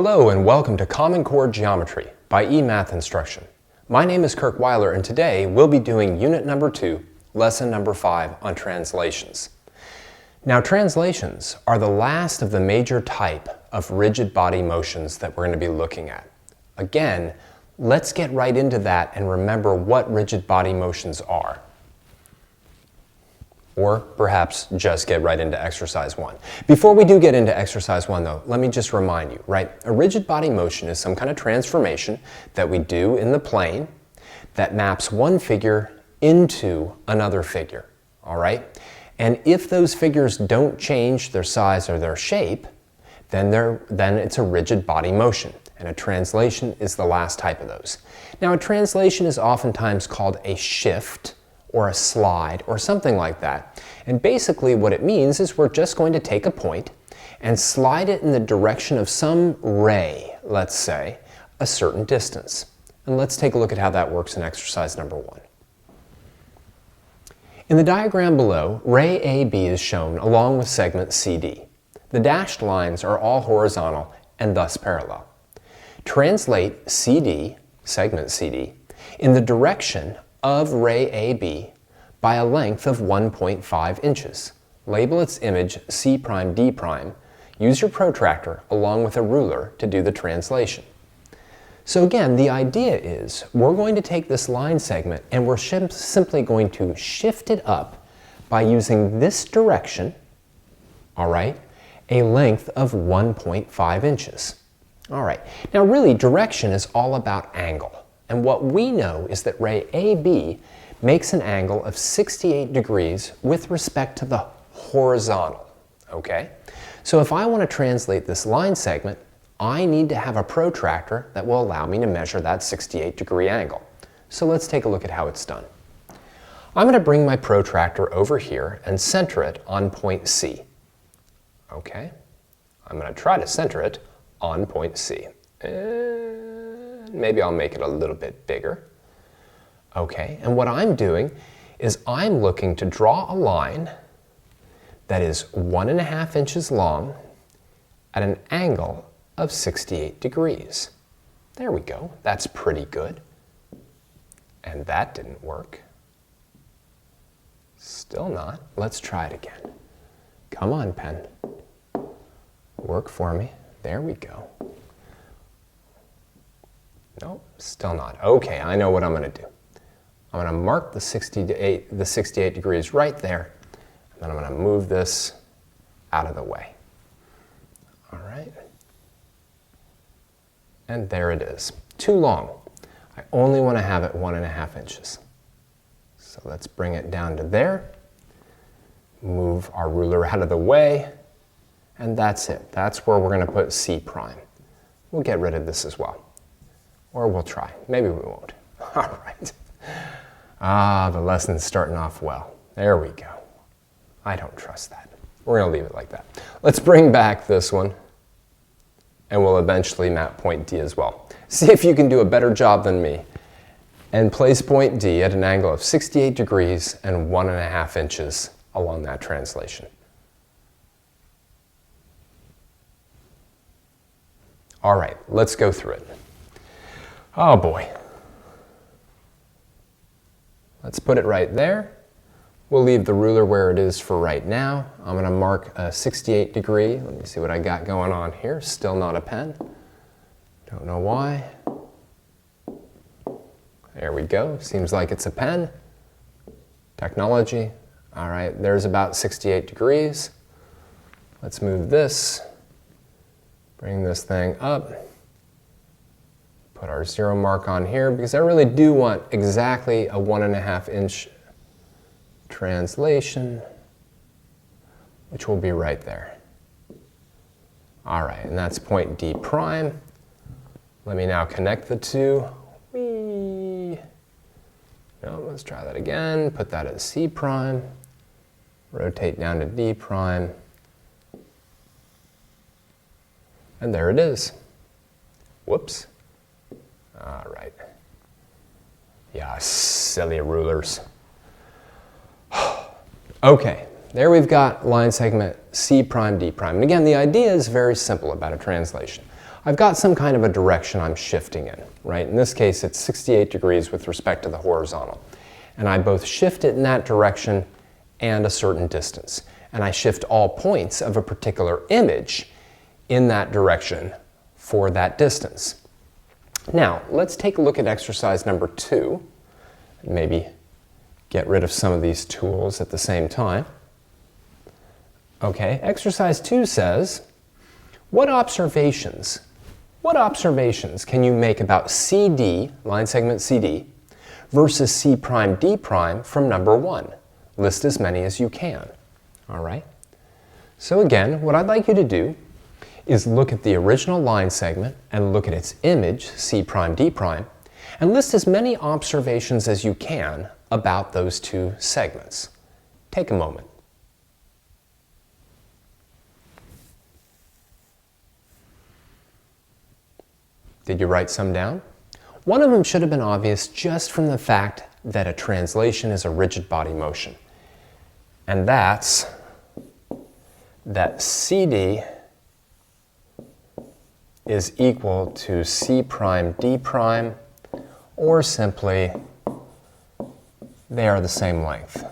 Hello and welcome to Common Core Geometry by eMathInstruction. My name is Kirk Weiler and today we'll be doing Unit number 2, Lesson number 5 on translations. Now translations are the last of the major type of rigid body motions that we're going to be looking at. Again, let's get right into that and remember what rigid body motions are. Or perhaps just get right into exercise 1. Before we do get into exercise 1 though, let me just remind you, right? A rigid body motion is some kind of transformation that we do in the plane that maps one figure into another figure, all right? And if those figures don't change their size or their shape, then it's a rigid body motion. And a translation is the last type of those. Now a translation is oftentimes called a shift, or a slide, or something like that. And basically what it means is we're just going to take a point and slide it in the direction of some ray, let's say, a certain distance. And let's take a look at how that works in exercise number 1. In the diagram below, ray AB is shown along with segment CD. The dashed lines are all horizontal and thus parallel. Translate CD, segment CD, in the direction of ray AB by a length of 1.5 inches. Label its image C'D'. Use your protractor along with a ruler to do the translation. So again, the idea is we're going to take this line segment and we're simply going to shift it up by using this direction, all right, a length of 1.5 inches. All right, now really direction is all about angle. And what we know is that ray AB makes an angle of 68 degrees with respect to the horizontal, okay? So if I want to translate this line segment, I need to have a protractor that will allow me to measure that 68-degree angle. So let's take a look at how it's done. I'm going to bring my protractor over here and center it on point C, okay? I'm going to try to center it on point C. Maybe I'll make it a little bit bigger. Okay, and what I'm doing is I'm looking to draw a line that is 1.5 inches long at an angle of 68 degrees. There we go, that's pretty good. And that didn't work. Still not. Let's try it again. Come on, pen. Work for me. There we go. Nope, still not. Okay, I know what I'm going to do. I'm going to mark the 68 degrees right there, and then I'm going to move this out of the way. All right. And there it is. Too long. I only want to have it 1.5 inches. So let's bring it down to there. Move our ruler out of the way, and that's it. That's where we're going to put C'. We'll get rid of this as well. Or we'll try. Maybe we won't. All right. The lesson's starting off well. There we go. I don't trust that. We're going to leave it like that. Let's bring back this one, and we'll eventually map point D as well. See if you can do a better job than me, and place point D at an angle of 68 degrees and 1.5 inches along that translation. All right, let's go through it. Oh boy. Let's put it right there. We'll leave the ruler where it is for right now. I'm going to mark a 68 degree. Let me see what I got going on here. Still not a pen. Don't know why. There we go. Seems like it's a pen. Technology. All right, there's about 68 degrees. Let's move this. Bring this thing up. Put our 0 mark on here because I really do want exactly a 1.5 inch translation, which will be right there. All right, and that's point D'. Let me now connect the two. Whee. No, let's try that again. Put that at C'. Rotate down to D'. And there it is. Whoops. All right. Yeah, silly rulers. Okay, there we've got line segment C'D'. And again, the idea is very simple about a translation. I've got some kind of a direction I'm shifting in, right? In this case, it's 68 degrees with respect to the horizontal. And I both shift it in that direction and a certain distance. And I shift all points of a particular image in that direction for that distance. Now, let's take a look at exercise number 2. Maybe get rid of some of these tools at the same time. Okay, exercise 2 says, what observations can you make about CD, line segment CD, versus C prime D prime from number 1? List as many as you can. All right? So again, what I'd like you to do is look at the original line segment and look at its image, C prime D prime, and list as many observations as you can about those two segments. Take a moment. Did you write some down? One of them should have been obvious just from the fact that a translation is a rigid body motion. And that's that CD is equal to C prime D prime, or simply they are the same length.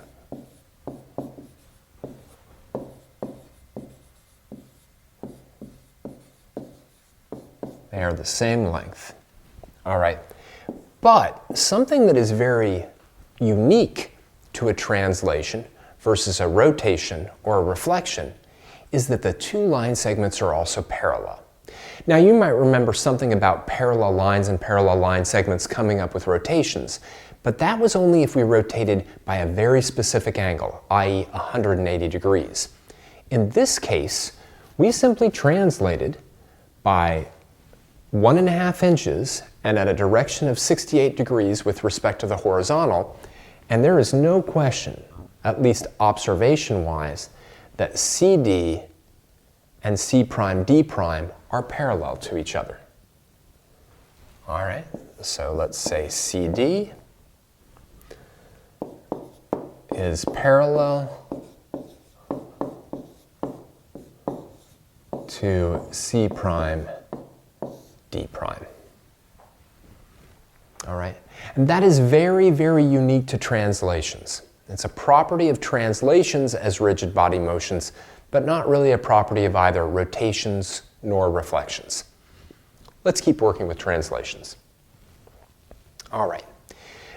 They are the same length. All right. But something that is very unique to a translation versus a rotation or a reflection is that the two line segments are also parallel. Now you might remember something about parallel lines and parallel line segments coming up with rotations, but that was only if we rotated by a very specific angle, i.e. 180 degrees. In this case, we simply translated by 1.5 inches and at a direction of 68 degrees with respect to the horizontal, and there is no question, at least observation-wise, that CD and C prime D prime are parallel to each other. All right, so let's say CD is parallel to C prime D prime. All right, and that is very, very unique to translations. It's a property of translations as rigid body motions, but not really a property of either rotations nor reflections. Let's keep working with translations. All right.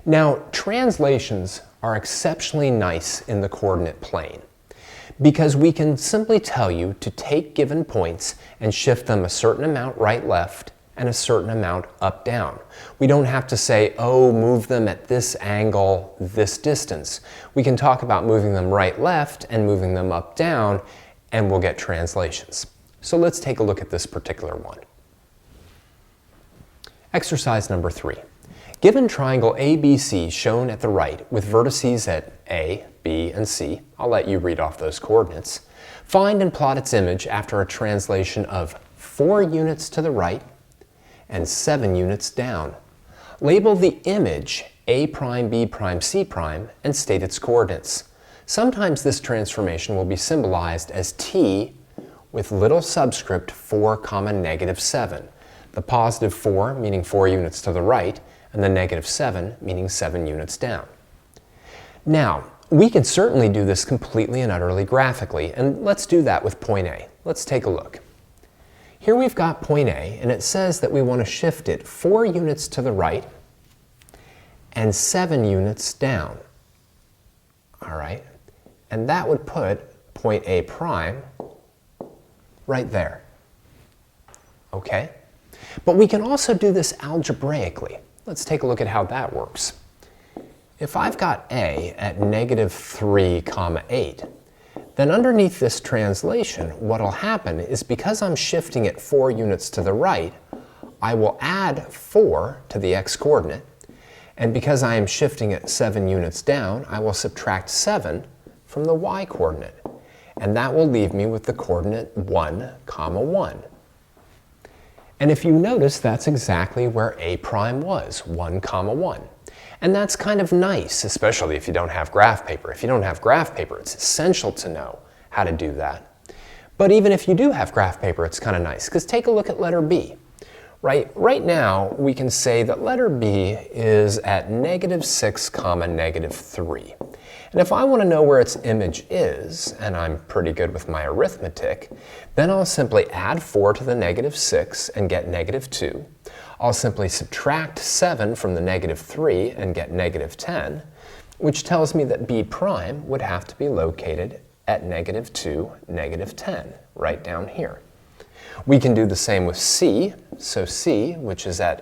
Now, translations are exceptionally nice in the coordinate plane because we can simply tell you to take given points and shift them a certain amount right-left and a certain amount up-down. We don't have to say, oh, move them at this angle, this distance. We can talk about moving them right-left and moving them up-down, and we'll get translations. So let's take a look at this particular one. Exercise number 3. Given triangle ABC shown at the right with vertices at A, B, and C, I'll let you read off those coordinates, find and plot its image after a translation of 4 units to the right and 7 units down. Label the image A prime, B prime, C prime, and state its coordinates. Sometimes this transformation will be symbolized as T with little subscript 4, -7. The positive 4 meaning 4 units to the right, and the -7 meaning 7 units down. Now, we can certainly do this completely and utterly graphically, and let's do that with point A. Let's take a look. Here we've got point A, and it says that we want to shift it 4 units to the right and 7 units down. All right, and that would put point A prime right there. Okay, but we can also do this algebraically. Let's take a look at how that works. If I've got A at -3, 8, then underneath this translation, what'll happen is because I'm shifting it 4 units to the right, I will add 4 to the x-coordinate, and because I am shifting it 7 units down, I will subtract 7 from the y-coordinate, and that will leave me with the coordinate 1, 1. And if you notice, that's exactly where A prime was, 1, 1. And that's kind of nice, especially if you don't have graph paper. If you don't have graph paper, it's essential to know how to do that. But even if you do have graph paper, it's kind of nice, because take a look at letter B. Right now, we can say that letter B is at -6, -3. And if I want to know where its image is, and I'm pretty good with my arithmetic, then I'll simply add 4 to the -6 and get -2. I'll simply subtract 7 from the -3 and get -10, which tells me that B prime would have to be located at -2, -10, right down here. We can do the same with C. So C, which is at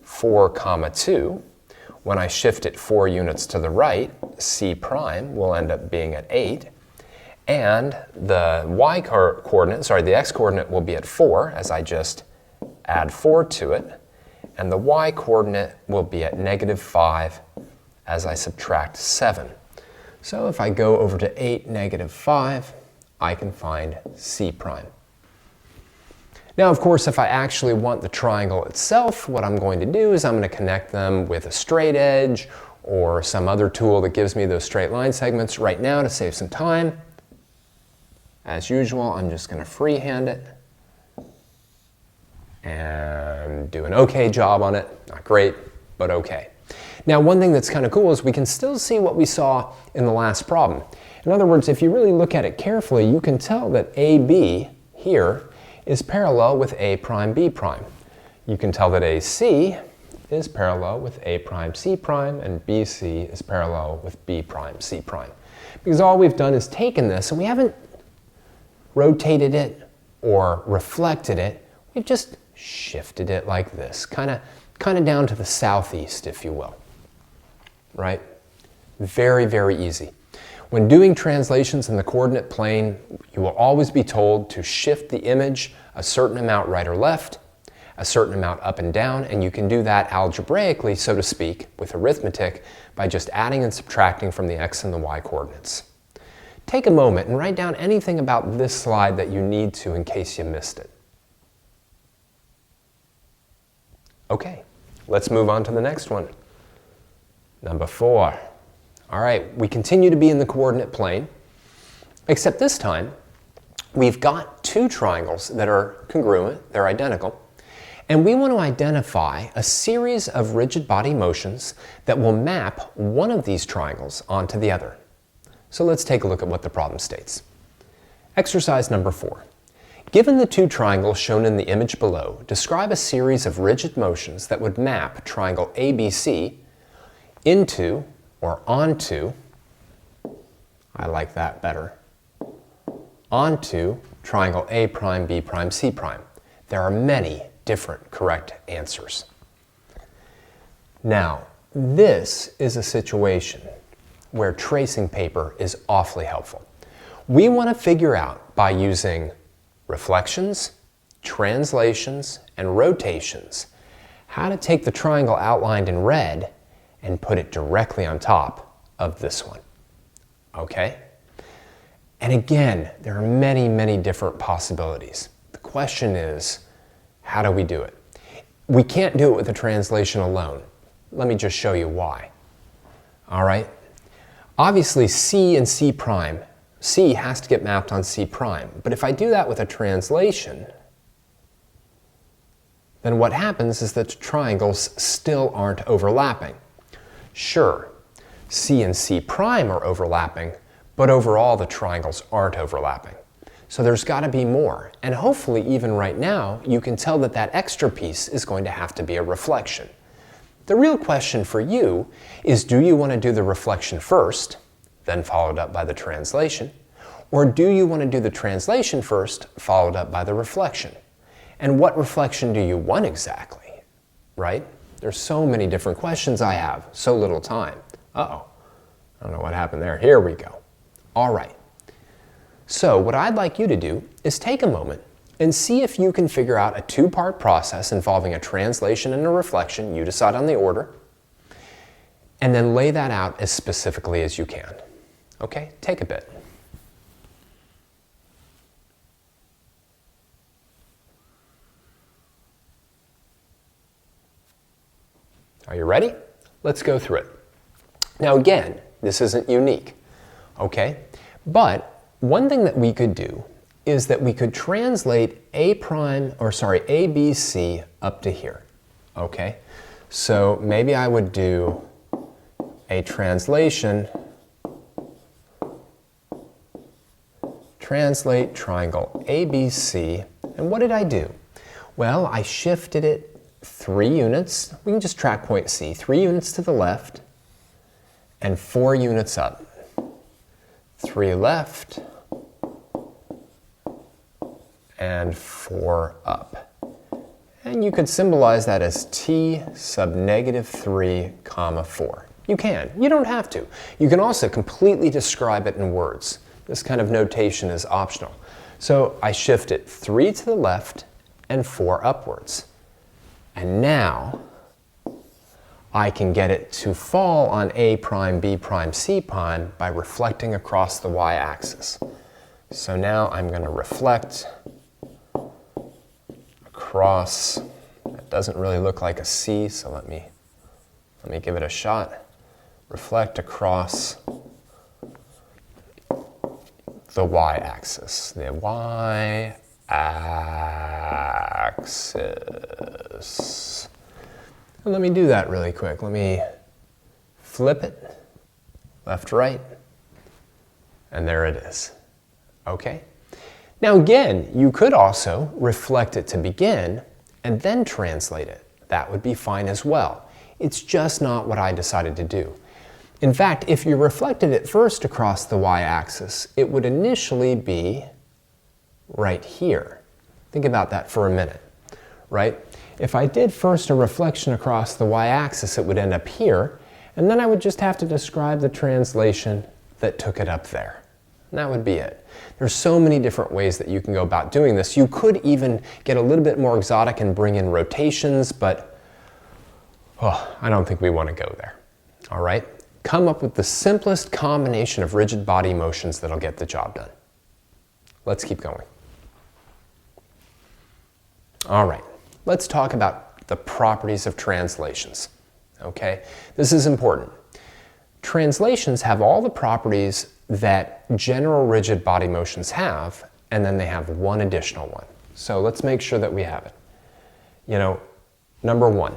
4, 2, when I shift it 4 units to the right, C prime will end up being at 8. And the the x coordinate will be at 4 as I just add 4 to it. And the y coordinate will be at -5 as I subtract 7. So if I go over to 8, -5, I can find C prime. Now, of course, if I actually want the triangle itself, what I'm going to do is I'm going to connect them with a straight edge or some other tool that gives me those straight line segments. Right now, to save some time, as usual, I'm just going to freehand it and do an okay job on it. Not great, but okay. Now, one thing that's kind of cool is we can still see what we saw in the last problem. In other words, if you really look at it carefully, you can tell that AB here is parallel with A prime B prime. You can tell that AC is parallel with A prime C prime, and BC is parallel with B prime C prime. Because all we've done is taken this, and we haven't rotated it or reflected it. We've just shifted it like this, kind of down to the southeast, if you will. Right? Very, very easy. When doing translations in the coordinate plane, you will always be told to shift the image a certain amount right or left, a certain amount up and down, and you can do that algebraically, so to speak, with arithmetic by just adding and subtracting from the x and the y coordinates. Take a moment and write down anything about this slide that you need to in case you missed it. Okay, let's move on to the next one. Number 4. All right, we continue to be in the coordinate plane, except this time we've got 2 triangles that are congruent, they're identical, and we want to identify a series of rigid body motions that will map one of these triangles onto the other. So let's take a look at what the problem states. Exercise number 4. Given the 2 triangles shown in the image below, describe a series of rigid motions that would map triangle ABC into or onto, I like that better, onto triangle A prime, B prime, C prime. There are many different correct answers. Now, this is a situation where tracing paper is awfully helpful. We want to figure out by using reflections, translations, and rotations how to take the triangle outlined in red and put it directly on top of this one. Okay? And again, there are many, many different possibilities. The question is, how do we do it? We can't do it with a translation alone. Let me just show you why. All right? Obviously, C and C prime, C has to get mapped on C prime. But if I do that with a translation, then what happens is that the triangles still aren't overlapping. Sure, C and C prime are overlapping, but overall the triangles aren't overlapping. So there's got to be more. And hopefully even right now, you can tell that that extra piece is going to have to be a reflection. The real question for you is, do you want to do the reflection first, then followed up by the translation? Or do you want to do the translation first, followed up by the reflection? And what reflection do you want exactly, right? There's so many different questions I have, so little time. Uh-oh, I don't know what happened there. Here we go. All right. So what I'd like you to do is take a moment and see if you can figure out a 2-part process involving a translation and a reflection. You decide on the order, and then lay that out as specifically as you can. Okay, take a bit. Are you ready? Let's go through it. Now again, this isn't unique, okay? But one thing that we could do is that we could translate ABC up to here, okay? So maybe I would do a translate triangle ABC, and what did I do? Well, I shifted it 3 units. We can just track point C. 3 units to the left and 4 units up. 3 left and 4 up. And you could symbolize that as T sub -3, 4. You can. You don't have to. You can also completely describe it in words. This kind of notation is optional. So I shift it 3 to the left and 4 upwards. And now I can get it to fall on A prime, B prime, C prime by reflecting across the y-axis. So now I'm going to reflect across. It doesn't really look like a C, so let me give it a shot. Reflect across the y-axis. The y-axis. And let me do that really quick. Let me flip it, left, right, and there it is. Okay? Now again, you could also reflect it to begin and then translate it. That would be fine as well. It's just not what I decided to do. In fact, if you reflected it first across the y-axis, it would initially be right here. Think about that for a minute, right? If I did first a reflection across the y-axis, it would end up here, and then I would just have to describe the translation that took it up there. And that would be it. There's so many different ways that you can go about doing this. You could even get a little bit more exotic and bring in rotations, but I don't think we want to go there. All right? Come up with the simplest combination of rigid body motions that'll get the job done. Let's keep going. All right, let's talk about the properties of translations. Okay, this is important. Translations have all the properties that general rigid body motions have, and then they have one additional one. So let's make sure that we have it. You know, number 1,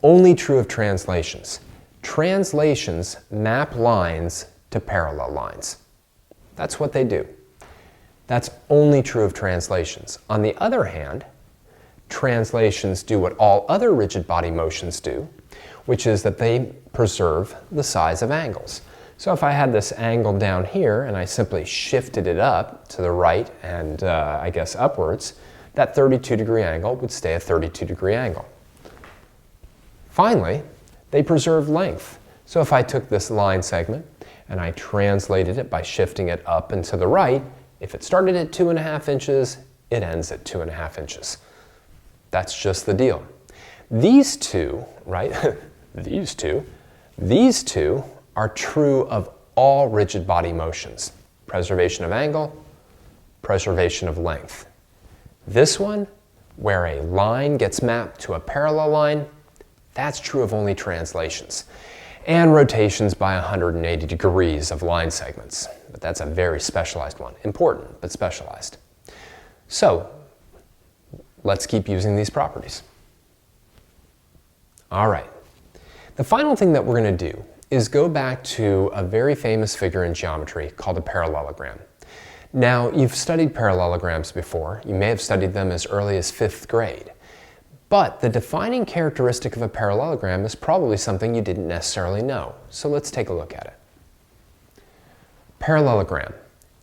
only true of translations. Translations map lines to parallel lines. That's what they do. That's only true of translations. On the other hand, translations do what all other rigid body motions do, which is that they preserve the size of angles. So if I had this angle down here and I simply shifted it up to the right and I guess upwards, that 32-degree angle would stay a 32-degree angle. Finally, they preserve length. So if I took this line segment and I translated it by shifting it up and to the right, if it started at 2.5 inches, it ends at 2.5 inches. That's just the deal. These two, right, these two are true of all rigid body motions. Preservation of angle, preservation of length. This one, where a line gets mapped to a parallel line, that's true of only translations. And rotations by 180 degrees of line segments. But that's a very specialized one. Important, but specialized. So, let's keep using these properties. All right. The final thing that we're going to do is go back to a very famous figure in geometry called a parallelogram. Now, you've studied parallelograms before. You may have studied them as early as 5th grade. But the defining characteristic of a parallelogram is probably something you didn't necessarily know. So let's take a look at it. Parallelogram.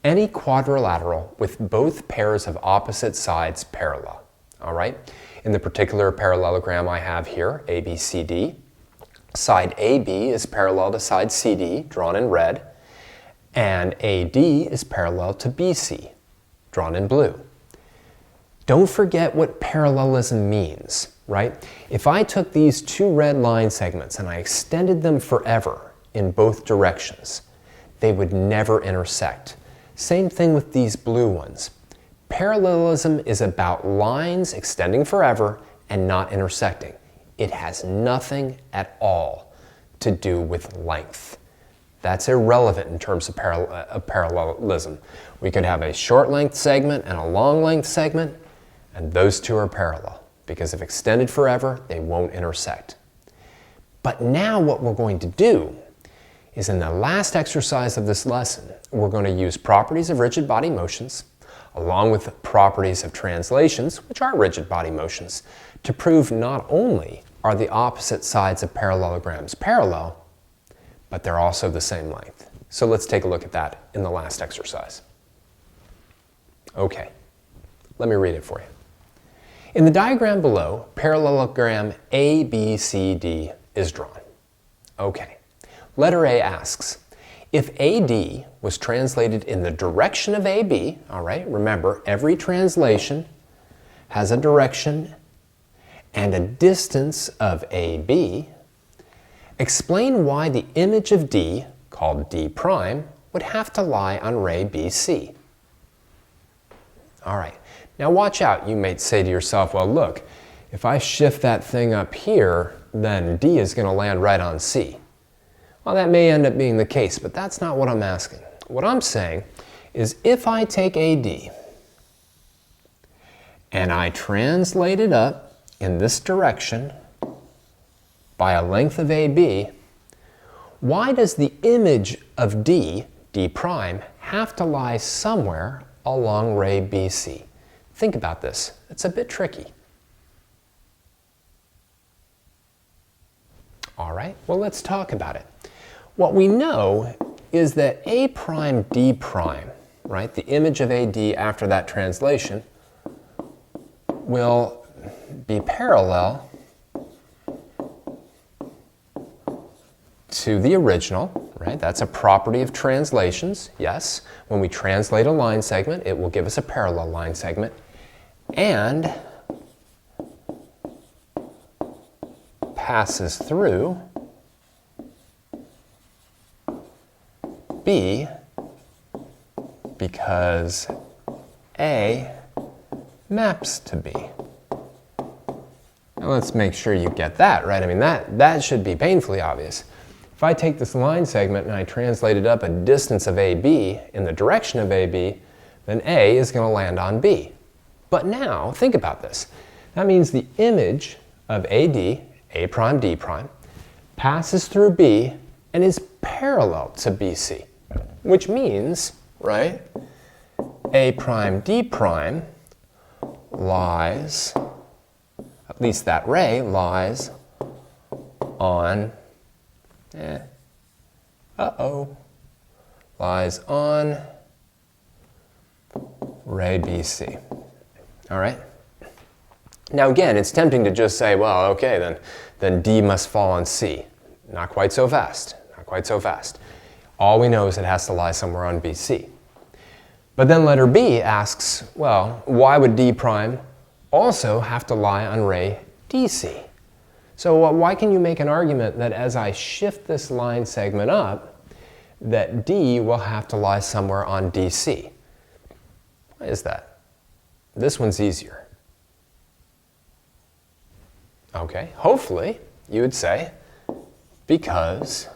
Any quadrilateral with both pairs of opposite sides parallel. All right? In the particular parallelogram I have here, ABCD, side AB is parallel to side CD, drawn in red, and AD is parallel to BC, drawn in blue. Don't forget what parallelism means, right? If I took these 2 red line segments and I extended them forever in both directions, they would never intersect. Same thing with these blue ones. Parallelism is about lines extending forever and not intersecting. It has nothing at all to do with length. That's irrelevant in terms of parallelism. We could have a short length segment and a long length segment, and those two are parallel, because if extended forever, they won't intersect. But now what we're going to do is, in the last exercise of this lesson, we're going to use properties of rigid body motions along with properties of translations, which are rigid body motions, to prove not only are the opposite sides of parallelograms parallel, but they're also the same length. So let's take a look at that in the last exercise. Okay, let me read it for you. In the diagram below, parallelogram ABCD is drawn. Okay, letter A asks, if AD was translated in the direction of AB, all right, remember every translation has a direction and a distance of AB, explain why the image of D, called D prime, would have to lie on ray BC. All right, now watch out. You may say to yourself, well, look, if I shift that thing up here, then D is going to land right on C. Well, that may end up being the case, but that's not what I'm asking. What I'm saying is if I take AD and I translate it up in this direction by a length of AB, why does the image of D, D prime, have to lie somewhere along ray BC? Think about this. It's a bit tricky. All right, well, let's talk about it. What we know is that A prime D prime, right, the image of AD after that translation, will be parallel to the original, right? That's a property of translations, yes. When we translate a line segment, it will give us a parallel line segment. And passes through B because A maps to B. Now let's make sure you get that, right? I mean, that should be painfully obvious. If I take this line segment and I translate it up a distance of AB in the direction of AB, then A is going to land on B. But now, think about this. That means the image of AD, A prime, D prime, passes through B and is parallel to BC, which means, right, A prime, D prime lies, at least that ray lies on, lies on ray BC. All right? Now again, it's tempting to just say, well, okay, then D must fall on C. Not quite so fast, not quite so fast. All we know is it has to lie somewhere on BC. But then letter B asks, well, why would D prime also have to lie on ray DC? So why can you make an argument that as I shift this line segment up, that D will have to lie somewhere on DC? Why is that? This one's easier. Okay, hopefully you would say because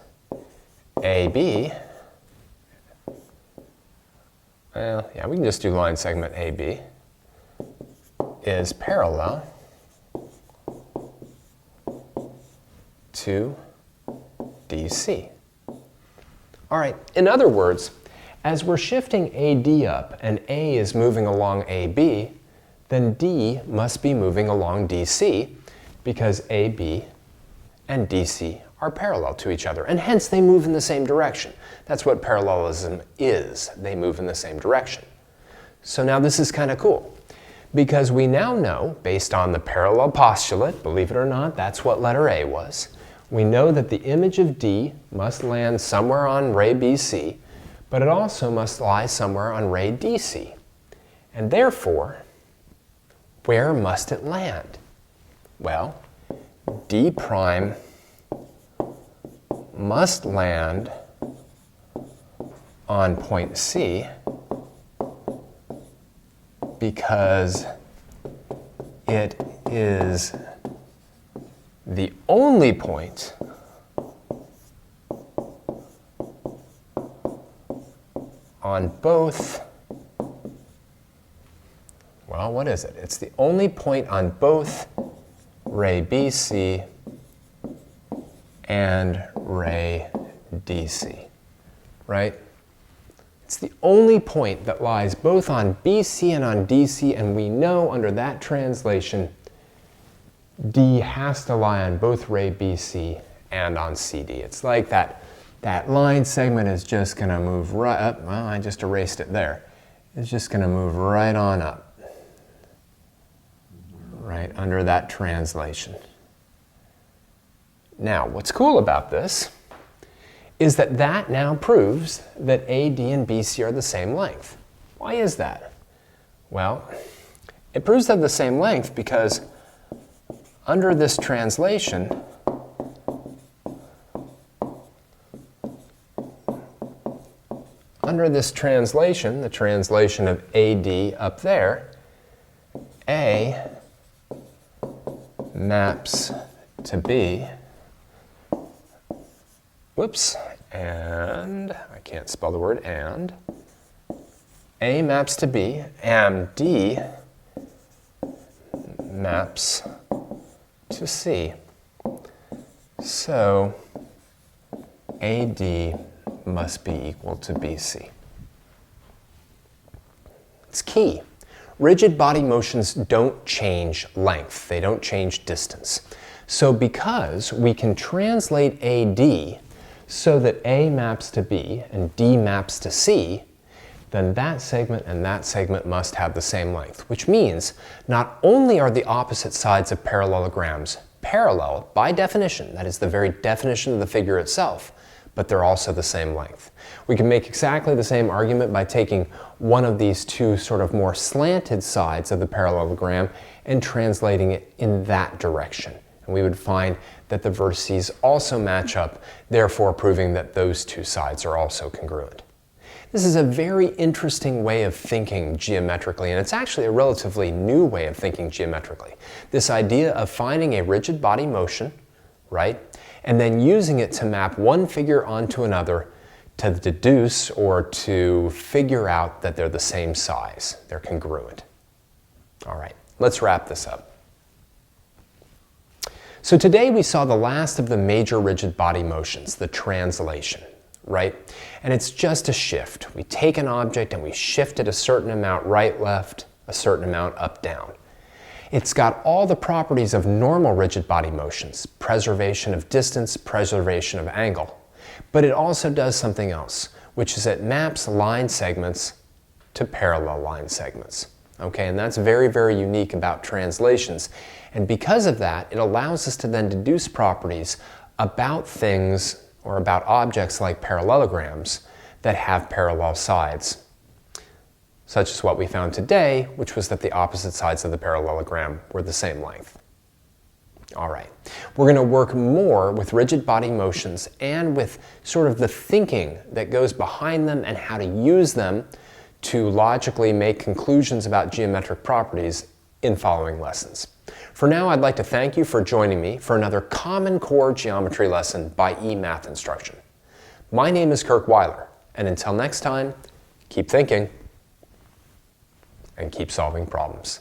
AB, well, yeah, we can just do line segment AB, is parallel to DC. All right, in other words, as we're shifting AD up and A is moving along AB, then D must be moving along DC because AB and DC are parallel to each other, and hence they move in the same direction. That's what parallelism is. They move in the same direction. So now this is kind of cool, because we now know, based on the parallel postulate, believe it or not, that's what letter A was, we know that the image of D must land somewhere on ray BC, but it also must lie somewhere on ray DC. And therefore, where must it land? Well, D prime must land on point C because it is the only point on both, well, what is it? It's the only point on both ray BC and ray DC, right? It's the only point that lies both on BC and on DC, and we know under that translation, D has to lie on both ray BC and on CD. It's like that line segment is just going to move right up. Well, I just erased it there. It's just going to move right on up, right under that translation. Now, what's cool about this is that now proves that AD and BC are the same length. Why is that? Well, it proves they're the same length because under this translation, the translation of AD up there, A maps to B, whoops, and I can't spell the word and. A maps to B, and D maps to C. So AD must be equal to BC. It's key. Rigid body motions don't change length. They don't change distance. So because we can translate AD so that A maps to B and D maps to C, then that segment and that segment must have the same length, which means not only are the opposite sides of parallelograms parallel by definition, that is the very definition of the figure itself, but they're also the same length. We can make exactly the same argument by taking one of these two sort of more slanted sides of the parallelogram and translating it in that direction. And we would find that the vertices also match up, therefore proving that those two sides are also congruent. This is a very interesting way of thinking geometrically, and it's actually a relatively new way of thinking geometrically. This idea of finding a rigid body motion, right, and then using it to map one figure onto another to deduce or to figure out that they're the same size, they're congruent. All right, let's wrap this up. So today we saw the last of the major rigid body motions, the translation, right? And it's just a shift. We take an object and we shift it a certain amount right, left, a certain amount up, down. It's got all the properties of normal rigid body motions, preservation of distance, preservation of angle. But it also does something else, which is it maps line segments to parallel line segments. Okay, and that's very, very unique about translations. And because of that, it allows us to then deduce properties about things or about objects like parallelograms that have parallel sides, such as what we found today, which was that the opposite sides of the parallelogram were the same length. All right, we're going to work more with rigid body motions and with sort of the thinking that goes behind them and how to use them to logically make conclusions about geometric properties in following lessons. For now, I'd like to thank you for joining me for another Common Core geometry lesson by eMathInstruction. My name is Kirk Weiler, and until next time, keep thinking and keep solving problems.